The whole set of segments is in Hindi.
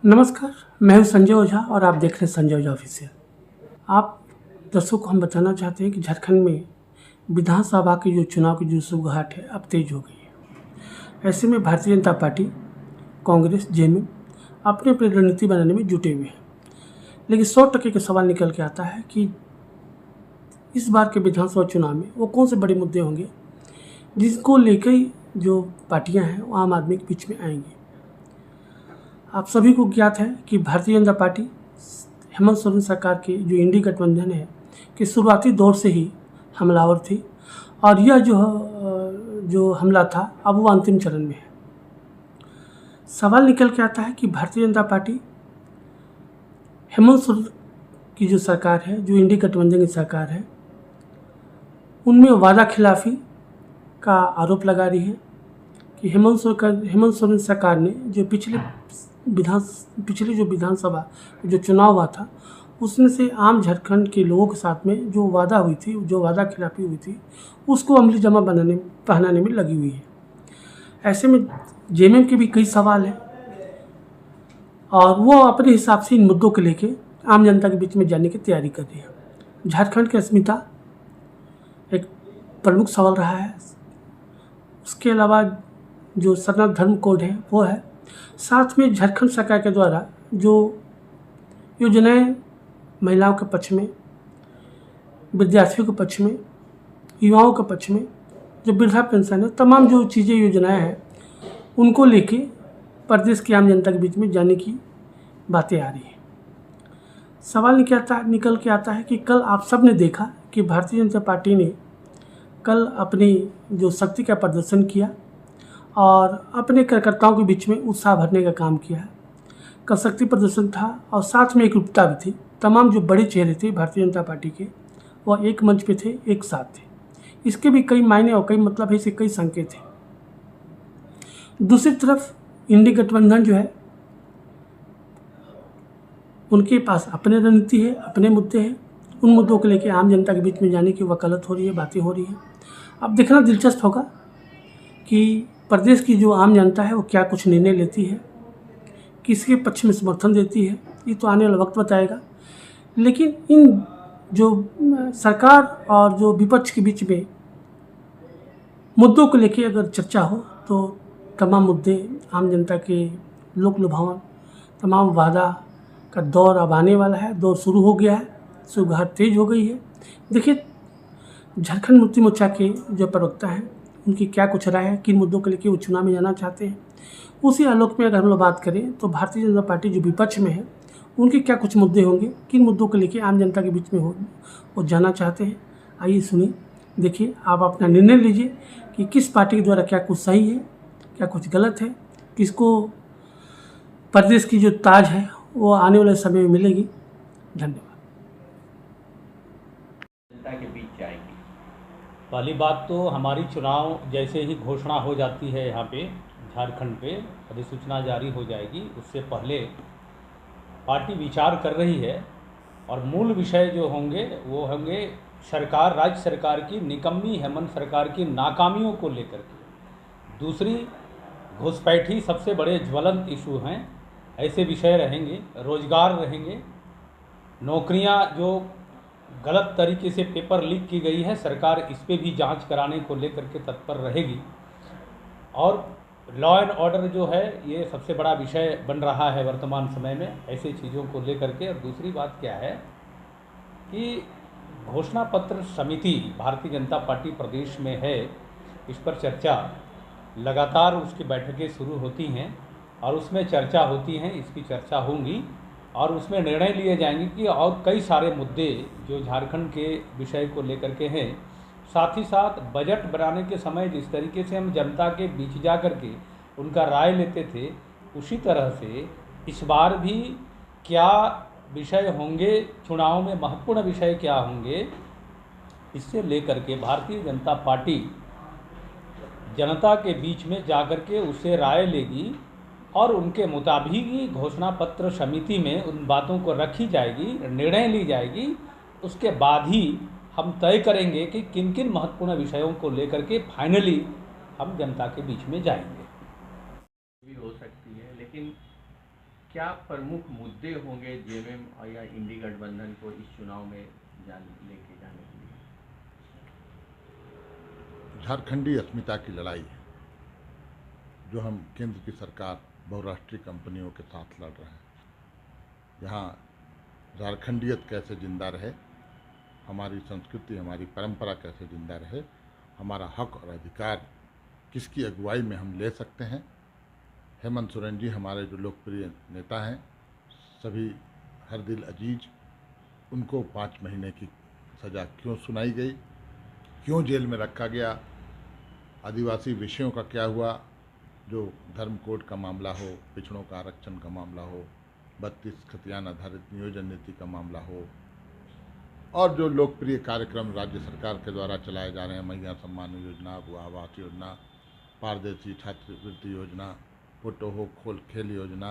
नमस्कार, मैं हूं संजय ओझा और आप देख रहे हैं संजय ओझा ऑफिशियल। आप दर्शकों को हम बताना चाहते हैं कि झारखंड में विधानसभा के जो चुनाव की जो शुरुआत है अब तेज हो गई है। ऐसे में भारतीय जनता पार्टी, कांग्रेस, जेएमएम अपनी अपनी रणनीति बनाने में जुटे हुए हैं। लेकिन 100% का सवाल निकल के आता है कि इस बार के विधानसभा चुनाव में वो कौन से बड़े मुद्दे होंगे जिसको लेकर जो पार्टियां हैं वो आम आदमी के बीच में आएंगी। आप सभी को ज्ञात है कि भारतीय जनता पार्टी हेमंत सोरेन सरकार के जो इंडी गठबंधन है कि शुरुआती दौर से ही हमलावर थी और यह जो हमला था अब वो अंतिम चरण में है। सवाल निकल के आता है कि भारतीय जनता पार्टी हेमंत सोरेन की जो सरकार है, जो इंडी गठबंधन की सरकार है, उनमें वादा खिलाफी का आरोप लगा रही है कि हेमंत सोरेन सरकार ने जो पिछले जो विधानसभा जो चुनाव हुआ था उसमें से आम झारखंड के लोगों के साथ में जो वादा हुई थी, जो वादा खिलाफी हुई थी, उसको अमली जमा पहनाने में लगी हुई है। ऐसे में जेएमएम के भी कई सवाल हैं और वो अपने हिसाब से इन मुद्दों को लेके आम जनता के बीच में जाने की तैयारी कर रही है। झारखंड की अस्मिता एक प्रमुख सवाल रहा है। उसके अलावा जो सनातन धर्म कोड है वो है। साथ में झारखंड सरकार के द्वारा जो योजनाएं महिलाओं के पक्ष में, विद्यार्थियों के पक्ष में, युवाओं के पक्ष में, जो वृद्धा पेंशन है, तमाम जो चीज़ें योजनाएं हैं उनको लेके प्रदेश की आम जनता के बीच में जाने की बातें आ रही हैं। सवाल निकल के आता है कि कल आप सब ने देखा कि भारतीय जनता पार्टी ने कल अपनी जो शक्ति का प्रदर्शन किया और अपने कार्यकर्ताओं के बीच में उत्साह भरने का काम किया है। कल शक्ति प्रदर्शन था और साथ में एकरूपता भी थी। तमाम जो बड़े चेहरे थे भारतीय जनता पार्टी के वह एक मंच पे थे, एक साथ थे। इसके भी कई मायने और कई मतलब है, इसके कई संकेत हैं। दूसरी तरफ इंडी गठबंधन जो है उनके पास अपने रणनीति है, अपने मुद्दे हैं। उन मुद्दों को लेकर आम जनता के बीच में जाने की वकालत हो रही है, बातें हो रही हैं। अब देखना दिलचस्प होगा कि प्रदेश की जो आम जनता है वो क्या कुछ निर्णय लेती है, किसके पक्ष में समर्थन देती है, ये तो आने वाला वक्त बताएगा। लेकिन इन जो सरकार और जो विपक्ष के बीच में मुद्दों को लेकर अगर चर्चा हो तो तमाम मुद्दे आम जनता के लोक लुभावन, तमाम वादा का दौर अब आने वाला है। दौर शुरू हो गया है, शुरुआत तेज हो गई है। देखिए झारखंड मुक्ति मोर्चा के जो प्रवक्ता हैं उनकी क्या कुछ राय है, किन मुद्दों को लेकर वो चुनाव में जाना चाहते हैं। उसी आलोक में अगर हम लोग बात करें तो भारतीय जनता पार्टी जो विपक्ष में है उनके क्या कुछ मुद्दे होंगे, किन मुद्दों को लेकर आम जनता के बीच में वो जाना चाहते हैं। आइए सुनिए, देखिए, आप अपना निर्णय लीजिए कि किस पार्टी के द्वारा क्या कुछ सही है, क्या कुछ गलत है, किसको प्रदेश की जो ताज है वो आने वाले समय में मिलेगी। धन्यवाद। पहली बात तो हमारी चुनाव जैसे ही घोषणा हो जाती है यहाँ पे झारखंड पे अधिसूचना जारी हो जाएगी, उससे पहले पार्टी विचार कर रही है और मूल विषय जो होंगे वो होंगे सरकार, राज्य सरकार की निकम्मी हेमंत सरकार की नाकामियों को लेकर के। दूसरी, घुसपैठी सबसे बड़े ज्वलंत इशू हैं, ऐसे विषय रहेंगे। रोजगार रहेंगे, नौकरियां जो गलत तरीके से पेपर लीक की गई है, सरकार इस पे भी जांच कराने को लेकर के तत्पर रहेगी। और लॉ एंड ऑर्डर जो है ये सबसे बड़ा विषय बन रहा है वर्तमान समय में, ऐसी चीज़ों को लेकर के। और दूसरी बात क्या है कि घोषणा पत्र समिति भारतीय जनता पार्टी प्रदेश में है, इस पर चर्चा लगातार, उसकी बैठकें शुरू होती हैं और उसमें चर्चा होती हैं, इसकी चर्चा होंगी और उसमें निर्णय लिए जाएंगे कि और कई सारे मुद्दे जो झारखंड के विषय को लेकर के हैं। साथ ही साथ बजट बनाने के समय जिस तरीके से हम जनता के बीच जा कर के उनका राय लेते थे, उसी तरह से इस बार भी क्या विषय होंगे, चुनाव में महत्वपूर्ण विषय क्या होंगे, इससे लेकर के भारतीय जनता पार्टी जनता के बीच में जा कर के उससे राय लेगी और उनके मुताबिक ही घोषणा पत्र समिति में उन बातों को रखी जाएगी, निर्णय ली जाएगी। उसके बाद ही हम तय करेंगे कि किन किन महत्वपूर्ण विषयों को लेकर के फाइनली हम जनता के बीच में जाएंगे। भी हो सकती है, लेकिन क्या प्रमुख मुद्दे होंगे जेएमएम या इंडी गठबंधन को इस चुनाव में लेके जाने के लिए? झारखंडी अस्मिता की लड़ाई है जो हम केंद्र की सरकार बहुराष्ट्रीय कंपनियों के साथ लड़ रहे हैं। यहाँ झारखंडियत कैसे जिंदा रहे, हमारी संस्कृति हमारी परंपरा कैसे जिंदा रहे, हमारा हक और अधिकार किसकी अगुवाई में हम ले सकते हैं। हेमंत सोरेन जी हमारे जो लोकप्रिय नेता हैं, सभी हर दिल अजीज, उनको 5 महीने की सज़ा क्यों सुनाई गई, क्यों जेल में रखा गया, आदिवासी विषयों का क्या हुआ, जो धर्म कोड का मामला हो, पिछड़ों का आरक्षण का मामला हो, 32 खतियान आधारित नियोजन नीति का मामला हो, और जो लोकप्रिय कार्यक्रम राज्य सरकार के द्वारा चलाए जा रहे हैं, मैया सम्मान योजना, बुआ आवास योजना, पारदर्शी छात्रवृत्ति योजना, फोटो हो खोल खेल योजना,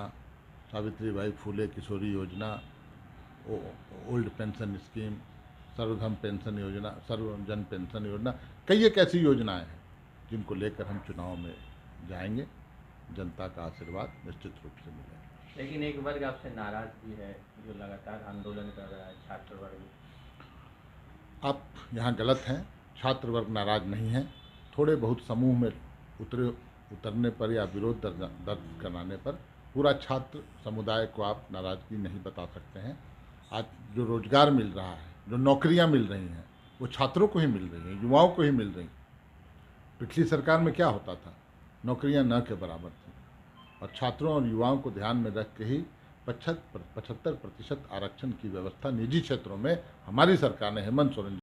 सावित्रीबाई फूले किशोरी योजना, ओल्ड पेंशन स्कीम, सर्वधर्म पेंशन योजना, सर्वजन पेंशन योजना, कई एक ऐसी योजनाएं हैं जिनको लेकर हम चुनाव में जाएंगे। जनता का आशीर्वाद निश्चित रूप से मिलेगा। लेकिन एक वर्ग आपसे नाराज भी है जो लगातार आंदोलन कर रहा है, छात्र वर्ग। आप यहाँ गलत हैं, छात्र वर्ग नाराज नहीं है। थोड़े बहुत समूह में उतरने पर या विरोध दर्ज कराने पर पूरा छात्र समुदाय को आप नाराज़गी नहीं बता सकते हैं। आज जो रोजगार मिल रहा है, जो नौकरियां मिल रही हैं, वो छात्रों को ही मिल रही हैं, युवाओं को ही मिल रही हैं। पिछली सरकार में क्या होता था, नौकरियां न के बराबर थी, और छात्रों और युवाओं को ध्यान में रख के ही 75% आरक्षण की व्यवस्था निजी क्षेत्रों में हमारी सरकार ने हेमंत सोरेन